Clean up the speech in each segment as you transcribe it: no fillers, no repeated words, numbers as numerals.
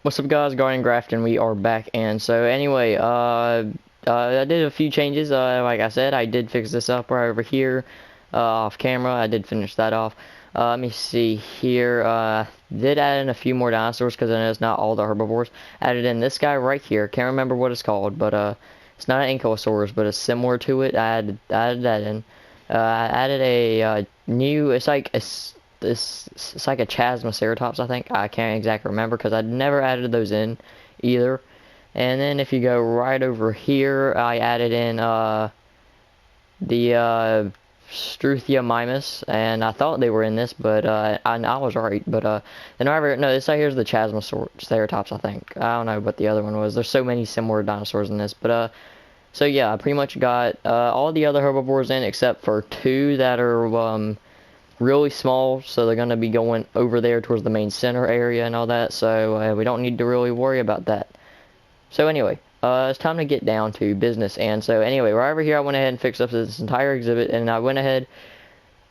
What's up, guys? Garden Grafton, we are back. And so anyway, I did a few changes. Like I said, I did fix this up right over here, off camera. I did finish that off. Let me see here. Did add in a few more dinosaurs because I know it's not all the herbivores. Added in this guy right here. Can't remember what it's called, but it's not an Ankylosaurus, but it's similar to it. I added that in. I added a new. It's like a Chasmoceratops, I think. I can't exactly remember because I never added those in either. And then if you go right over here, I added in the Struthia mimus, and I thought they were in this, but I was right. But then over no, this right here is the Chasmoceratops, I think. I don't know what the other one was. There's so many similar dinosaurs in this, but so yeah, I pretty much got all the other herbivores in except for two that are really small, so they're going to be going over there towards the main center area and all that, so we don't need to really worry about that. So anyway, it's time to get down to business. And so anyway, right over here I went ahead and fixed up this entire exhibit, and I went ahead,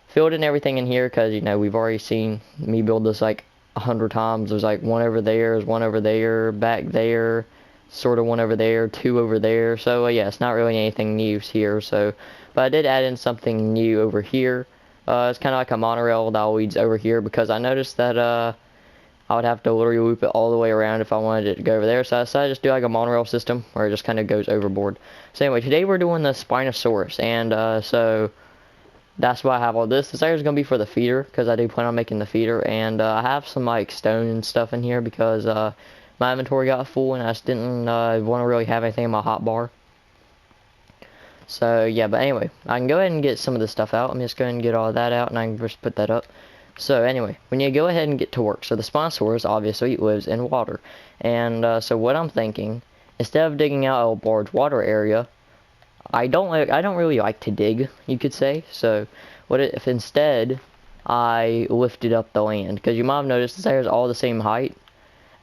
filled in everything in here, because you know we've already seen me build this like 100 times. There's like one over there, there's one over there, back there, sort of one over there, two over there. So yeah, it's not really anything new here. So, but I did add in something new over here. It's kind of like a monorail weeds over here, because I noticed that I would have to literally loop it all the way around if I wanted it to go over there. So I decided to just do like a monorail system where it just kind of goes overboard. So anyway, today we're doing the Spinosaurus, and so that's why I have all this. This area is going to be for the feeder, because I do plan on making the feeder, and I have some like stone and stuff in here because my inventory got full and I just didn't want to really have anything in my hotbar. So yeah, but anyway, I can go ahead and get some of this stuff out. I'm just going to get all of that out, and I can just put that up. So anyway, when you go ahead and get to work, so the Spinosaurus obviously lives in water, and so what I'm thinking, instead of digging out a large water area, I don't really like to dig, you could say. So what if instead I lifted up the land? Because you might have noticed this area is all the same height.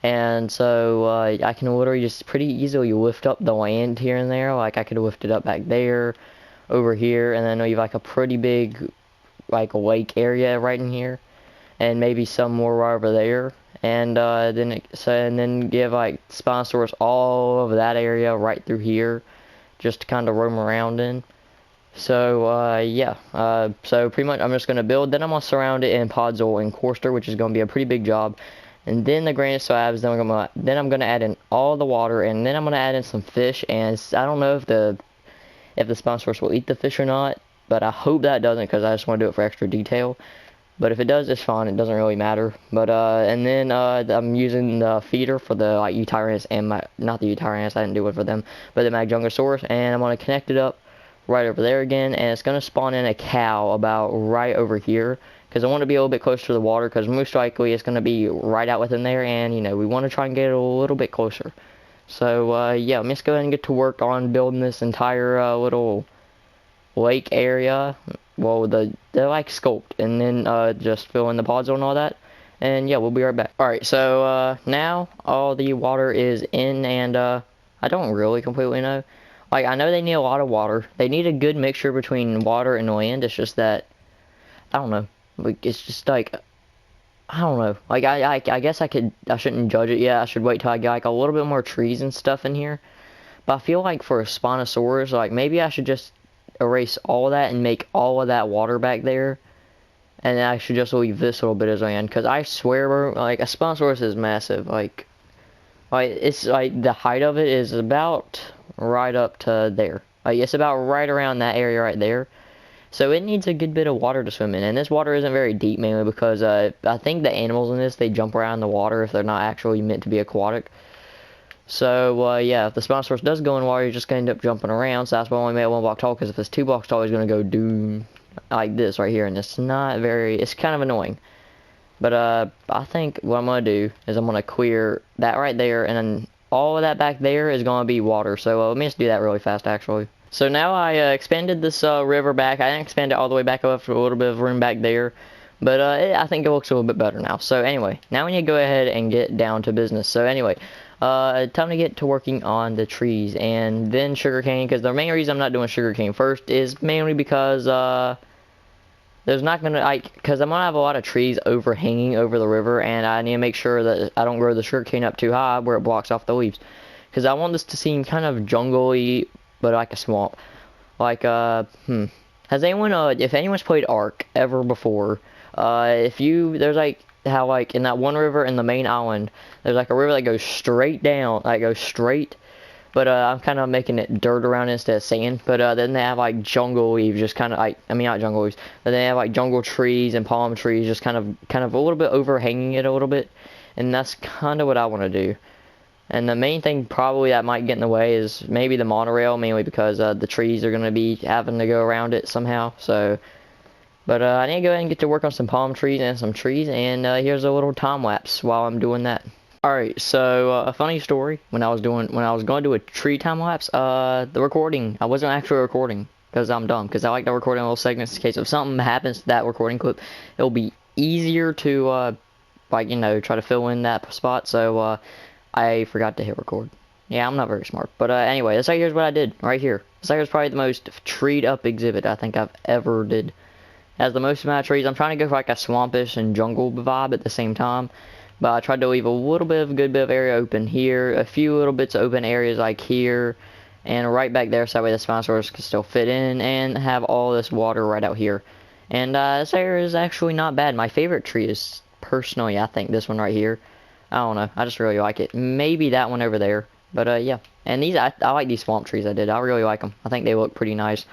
And so I can literally just pretty easily lift up the land here and there. Like I could lift it up back there, over here, and then leave like a pretty big like lake area right in here, and maybe some more right over there. And then give like Spinosaurus all over that area right through here, just to kind of roam around in. So yeah, so pretty much I'm just gonna build. Then I'm gonna surround it in podzol and coarser, which is gonna be a pretty big job. And then the granite slabs, then I'm gonna add in all the water, and then I'm gonna add in some fish. And I don't know if the Spinosaurus will eat the fish or not, but I hope that doesn't, because I just want to do it for extra detail. But if it does, it's fine. It doesn't really matter. But and then I'm using the feeder for the like Utyrannus and not the Utyrannus, I didn't do it for them, but the Magjungosaurus, and I'm gonna connect it up right over there again, and it's gonna spawn in a cow about right over here, because I want to be a little bit closer to the water, because most likely it's going to be right out within there, and you know we want to try and get it a little bit closer. So yeah, let's go ahead and get to work on building this entire little lake area. Well, they're like sculpt, and then just fill in the pods and all that, and yeah, we'll be right back. Alright, so now all the water is in, and I don't really completely know. Like, I know they need a lot of water. They need a good mixture between water and land. It's just that, I don't know. Like, it's just like, I don't know. Like, I guess I shouldn't judge it yet. I should wait till I get like a little bit more trees and stuff in here. But I feel like for a Spinosaurus, like maybe I should just erase all that and make all of that water back there. And then I should just leave this little bit as land. Because I swear, like, a Spinosaurus is massive. Like, it's like the height of it is about right up to there. Like, it's about right around that area right there. So it needs a good bit of water to swim in, and this water isn't very deep, mainly because I think the animals in this, they jump around in the water if they're not actually meant to be aquatic. So yeah, if the Spinosaurus does go in water, you're just going to end up jumping around, so that's why I only made it 1 block tall, because if it's 2 blocks tall, he's going to go doom like this right here, and it's kind of annoying. But I think what I'm going to do is I'm going to clear that right there, and then all of that back there is going to be water. So let me just do that really fast, actually. So now I expanded this river back. I didn't expand it all the way back up for a little bit of room back there, but I think it looks a little bit better now. So anyway, now we need to go ahead and get down to business. So anyway, time to get to working on the trees and then sugarcane, because the main reason I'm not doing sugarcane first is mainly because there's not gonna, like, because I'm gonna have a lot of trees overhanging over the river, and I need to make sure that I don't grow the sugarcane up too high where it blocks off the leaves. Because I want this to seem kind of jungly, but like a swamp. Like, has anyone, if anyone's played Ark ever before, there's like, how like in that one river in the main island, there's like a river that goes straight down, like goes straight, but I'm kind of making it dirt around instead of sand. But then they have like jungle leaves, just kind of like, I mean not jungle leaves, but they have like jungle trees and palm trees, just kind of a little bit overhanging it a little bit, and that's kind of what I want to do. And the main thing probably that might get in the way is maybe the monorail, mainly because the trees are going to be having to go around it somehow. So, but I need to go ahead and get to work on some palm trees and some trees, and here's a little time lapse while I'm doing that. Alright, so a funny story, when I was going to do a tree time lapse, the recording, I wasn't actually recording, because I'm dumb, because I like to record in little segments in case if something happens to that recording clip, it'll be easier to, like, you know, try to fill in that spot. So, I forgot to hit record. Yeah, I'm not very smart. But anyway, this right here's what I did right here. This right here's probably the most treed up exhibit I think I've ever did. It has the most amount of trees. I'm trying to go for like a swampish and jungle vibe at the same time. But I tried to leave a little bit of a good bit of area open here. A few little bits of open areas like here. And right back there so that way the Spinosaurus can still fit in. And have all this water right out here. And this area is actually not bad. My favorite tree is, personally, I think this one right here. I don't know. I just really like it. Maybe that one over there. But, yeah. And these, I like these swamp trees I did. I really like them. I think they look pretty nice.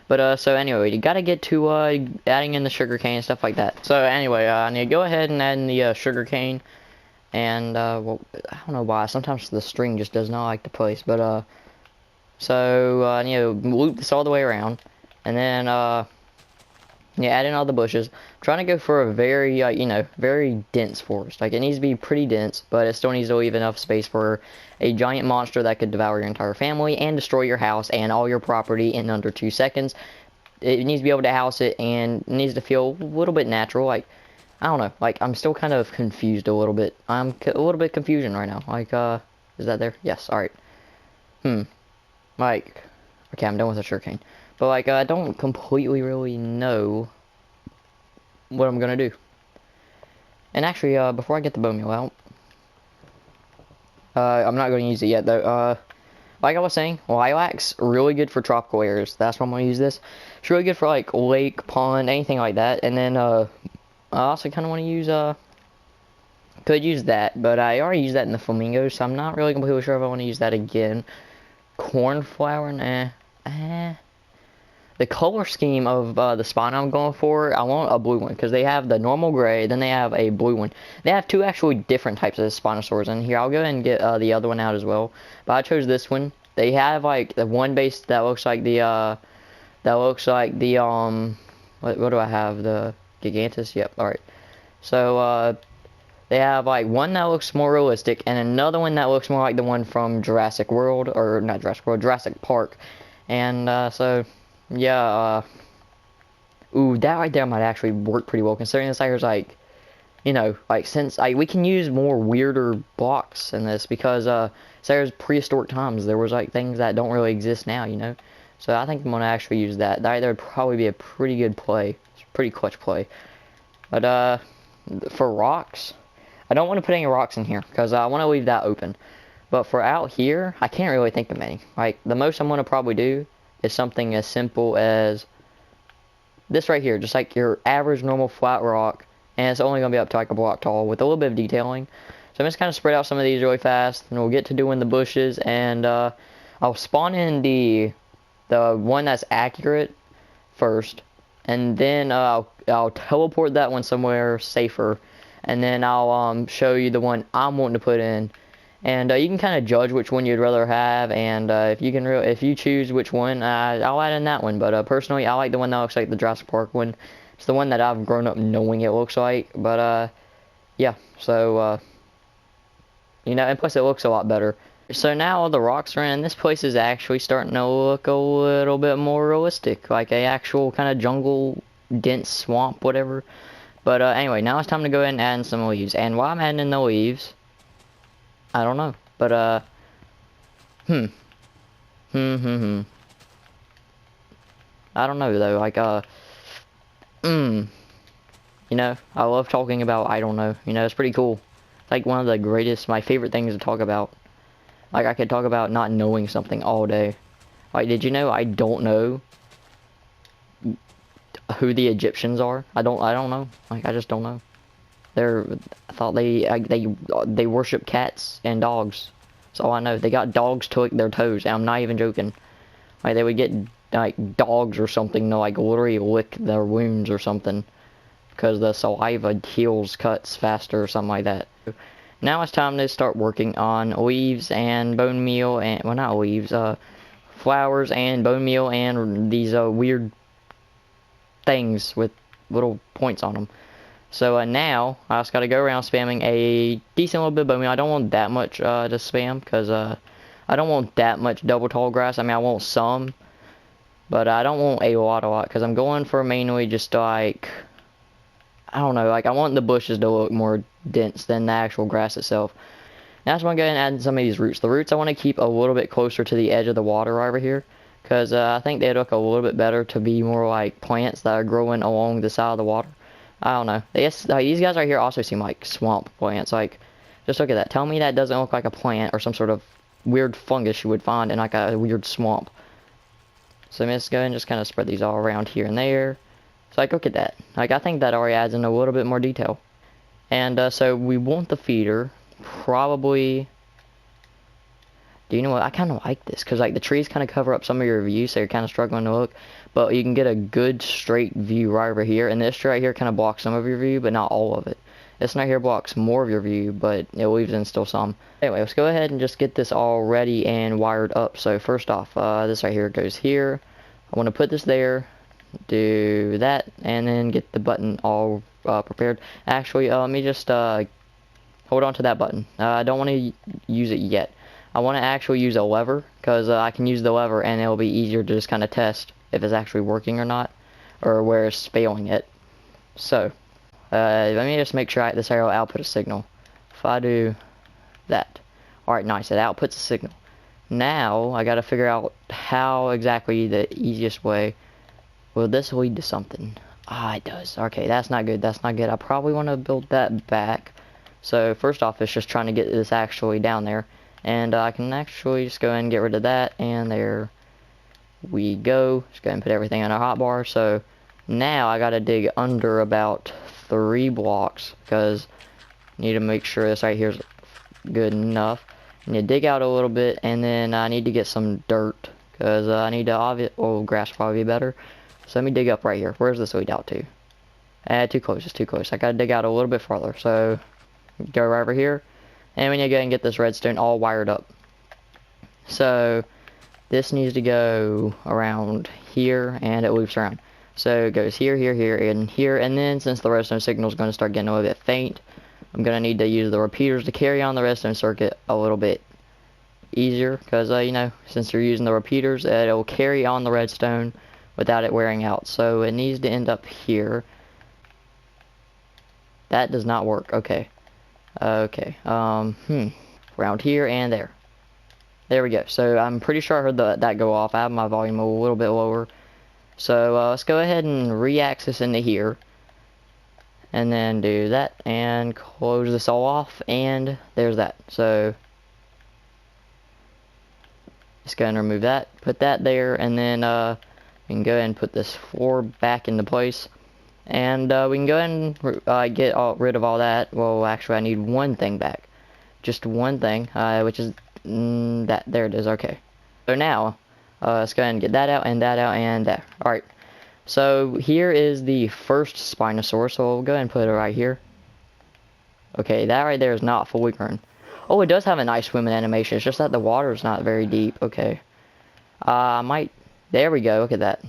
But, so anyway, you gotta get to, adding in the sugarcane and stuff like that. So, anyway, I need to go ahead and add in the, sugarcane. And, well, I don't know why. Sometimes the string just does not like to place. But, so, I need to loop this all the way around. And then, yeah, add in all the bushes. I'm trying to go for a very, you know, very dense forest. Like, it needs to be pretty dense, but it still needs to leave enough space for a giant monster that could devour your entire family and destroy your house and all your property in under 2 seconds. It needs to be able to house it, and it needs to feel a little bit natural. Like, I don't know. Like, I'm still kind of confused a little bit. I'm a little bit confusion right now. Like, is that there? Yes, alright. Like, okay, I'm done with the sugarcane. But, like, I don't completely really know what I'm gonna do. And actually, before I get the bone meal out, I'm not going to use it yet, though. Like I was saying, lilacs, really good for tropical areas. That's why I'm going to use this. It's really good for, like, lake, pond, anything like that. And then, I also kind of want to use, could use that, but I already used that in the flamingos, so I'm not really completely sure if I want to use that again. Cornflower, nah. The color scheme of the spine I'm going for, I want a blue one, because they have the normal gray, then they have a blue one. They have 2 actually different types of Spinosaurs in here. I'll go ahead and get the other one out as well. But I chose this one. They have, like, the one base that looks like the, what do I have? The Gigantus? Yep, alright. So, they have, like, one that looks more realistic, and another one that looks more like the one from Jurassic World, or not Jurassic World, Jurassic Park. And, so... yeah, ooh, that right there might actually work pretty well, considering this here's like, you know, like, since we can use more weirder blocks in this, because there's prehistoric times, there was like things that don't really exist now, you know. So I think I'm gonna actually use that. That there would probably be a pretty good play, pretty clutch play. But for rocks, I don't want to put any rocks in here because I want to leave that open. But for out here, I can't really think of any. Like, the most I'm gonna probably do is something as simple as this right here, just like your average normal flat rock, and it's only going to be up to like a block tall with a little bit of detailing. So I'm just kind of spread out some of these really fast, and we'll get to doing the bushes, and I'll spawn in the one that's accurate first, and then I'll teleport that one somewhere safer, and then I'll show you the one I'm wanting to put in. And you can kind of judge which one you'd rather have, and if you choose which one, I'll add in that one. But personally, I like the one that looks like the Jurassic Park one. It's the one that I've grown up knowing it looks like. But yeah, so you know, and plus it looks a lot better. So now all the rocks are in, this place is actually starting to look a little bit more realistic, like a actual kind of jungle, dense swamp, whatever. But anyway, now it's time to go ahead and add in some leaves. And while I'm adding in the leaves, I don't know, but, I don't know, though, like, You know, I love talking about I don't know. You know, it's pretty cool. It's like one of the greatest, my favorite things to talk about. Like I could talk about not knowing something all day. Like, did you know I don't know who the Egyptians are? I don't know. Like, I just don't know. I thought they worship cats and dogs. That's all I know. They got dogs to lick their toes, and I'm not even joking. Like, they would get, like, dogs or something to, like, literally lick their wounds or something. Because the saliva heals cuts faster or something like that. Now it's time to start working on leaves and bone meal and, well, not leaves, flowers and bone meal and these weird things with little points on them. So now I just gotta go around spamming a decent little bit of bone meal. I don't want that much to spam because I don't want that much double tall grass. I mean, I want some, but I don't want a lot because I'm going for mainly just like, I don't know, like I want the bushes to look more dense than the actual grass itself. Now I just want to go ahead and add some of these roots. The roots I want to keep a little bit closer to the edge of the water right over here, because I think they look a little bit better to be more like plants that are growing along the side of the water. I don't know. These guys right here also seem like swamp plants. Like, just look at that. Tell me that doesn't look like a plant or some sort of weird fungus you would find in like a weird swamp. So I'm just going to just kind of spread these all around here and there. So like, look at that. Like, I think that already adds in a little bit more detail. And so we want the feeder probably. Do you know what? I kind of like this because like the trees kind of cover up some of your view, so you're kind of struggling to look. But you can get a good straight view right over here, and this tree right here kind of blocks some of your view, but not all of it. This one right here blocks more of your view, but it leaves in still some. Anyway, let's go ahead and just get this all ready and wired up. So first off, this right here goes here. I want to put this there, do that, and then get the button all prepared. Actually, let me just hold on to that button. I don't want to use it yet. I want to actually use a lever, because I can use the lever and it'll be easier to just kind of test if it's actually working or not, or where it's failing it. So, let me just make sure this arrow output a signal. If I do that. Alright, nice. It outputs a signal. Now, I got to figure out how exactly the easiest way. Will this lead to something? Ah, it does. Okay, that's not good. That's not good. I probably want to build that back. So, first off, it's just trying to get this actually down there. And I can actually just go ahead and get rid of that, and there we go. Just go ahead and put everything on our hotbar. So now I gotta dig under about 3 blocks because I need to make sure this right here is good enough. I need to dig out a little bit, and then I need to get some dirt because I need to grass will probably be better. So let me dig up right here. Where's this lead out to? Too close. It's too close. I gotta dig out a little bit farther. So go right over here. And we need to go and get this redstone all wired up. So this needs to go around here, and it loops around. So it goes here, here, here, and here. And then since the redstone signal is going to start getting a little bit faint, I'm going to need to use the repeaters to carry on the redstone circuit a little bit easier. Because, you know, since you're using the repeaters, it'll carry on the redstone without it wearing out. So it needs to end up here. That does not work. Okay. Okay, around here and there. There we go. So I'm pretty sure I heard that go off. I have my volume a little bit lower. So let's go ahead and re-axis into here. And then do that and close this all off, and there's that. So just go ahead and remove that, put that there, and then we can go ahead and put this floor back into place. And we can go ahead and get rid of all that. Well, actually, I need one thing back. Just one thing, which is that. There it is. Okay. So now, let's go ahead and get that out, and that out, and that. Alright. So here is the first Spinosaurus. So we'll go ahead and put it right here. Okay, that right there is not fully grown. Oh, it does have a nice swimming animation. It's just that the water is not very deep. Okay. I might... There we go. Look at that.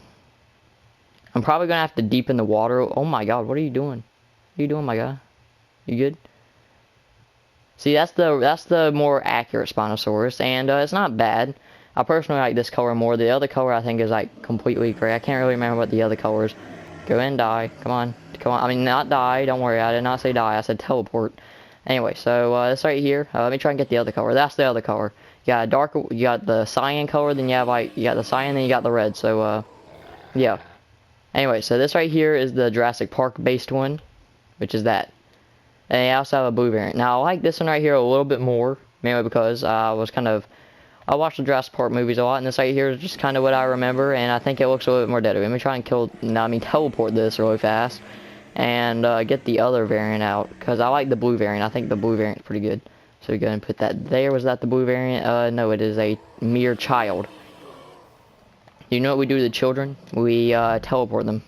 I'm probably gonna have to deepen the water. Oh my god, what are you doing? What are you doing, my guy? You good? See, that's the more accurate Spinosaurus, and it's not bad. I personally like this color more. The other color I think is like completely gray. I can't really remember what the other color is. Go and die. Come on. Come on. I mean, not die. Don't worry. I did not say die. I said teleport. Anyway, so this right here. Let me try and get the other color. That's the other color. You got a darker. You got the cyan color. Then you got the cyan. Then you got the red. So yeah. Anyway, so this right here is the Jurassic Park based one, which is that. And I also have a blue variant. Now I like this one right here a little bit more, mainly because I watched the Jurassic Park movies a lot, and this right here is just kind of what I remember, and I think it looks a little bit more deadly. Let me try and teleport this really fast, and get the other variant out, because I like the blue variant. I think the blue variant is pretty good. So we go and put that there. Was that the blue variant? No, it is a mere child. You know what we do to the children? We teleport them.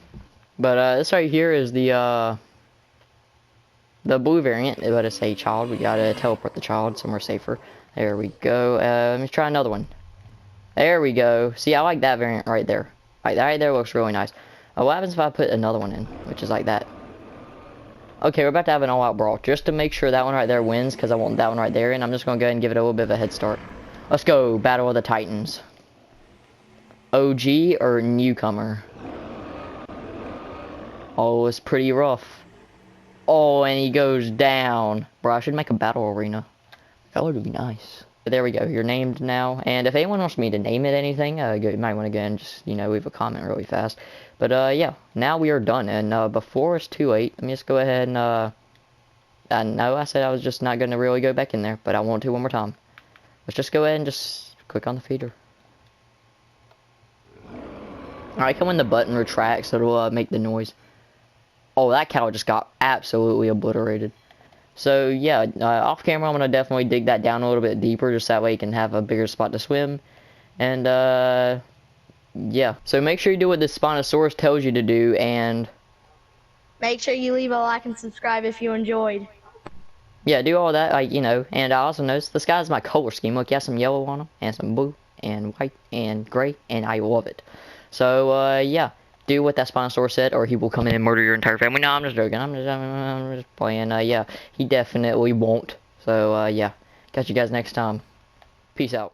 But this right here is the blue variant. Let us say child. We gotta teleport the child somewhere safer. There we go. Let me try another one. There we go. See, I like that variant right there. Like that right there looks really nice. What happens if I put another one in, which is like that? Okay, we're about to have an all-out brawl, just to make sure that one right there wins, because I want that one right there, and I'm just going to go ahead and give it a little bit of a head start. Let's go, Battle of the Titans. OG or newcomer? Oh, it's pretty rough. Oh, and he goes down. Bro, I should make a battle arena. That would be nice. But there we go, you're named now, and if anyone wants me to name it anything, you might want to go and just, leave a comment really fast. But, yeah, now we are done, and, before it's too late, let me just go ahead and, I know I said I was just not going to really go back in there, but I want to one more time. Let's just go ahead and just click on the feeder. I like when the button retracts, it'll, make the noise. Oh, that cow just got absolutely obliterated. So, yeah, off camera, I'm going to definitely dig that down a little bit deeper, just that way you can have a bigger spot to swim. And, yeah. So make sure you do what the Spinosaurus tells you to do, and make sure you leave a like and subscribe if you enjoyed. Yeah, do all that, and I also noticed this guy's my color scheme. Look, he has some yellow on him, and some blue, and white, and gray, and I love it. So, yeah. Do what that Spinosaurus said, or he will come in and murder your entire family. No, I'm just joking. I'm just playing. Yeah, he definitely won't. So, yeah. Catch you guys next time. Peace out.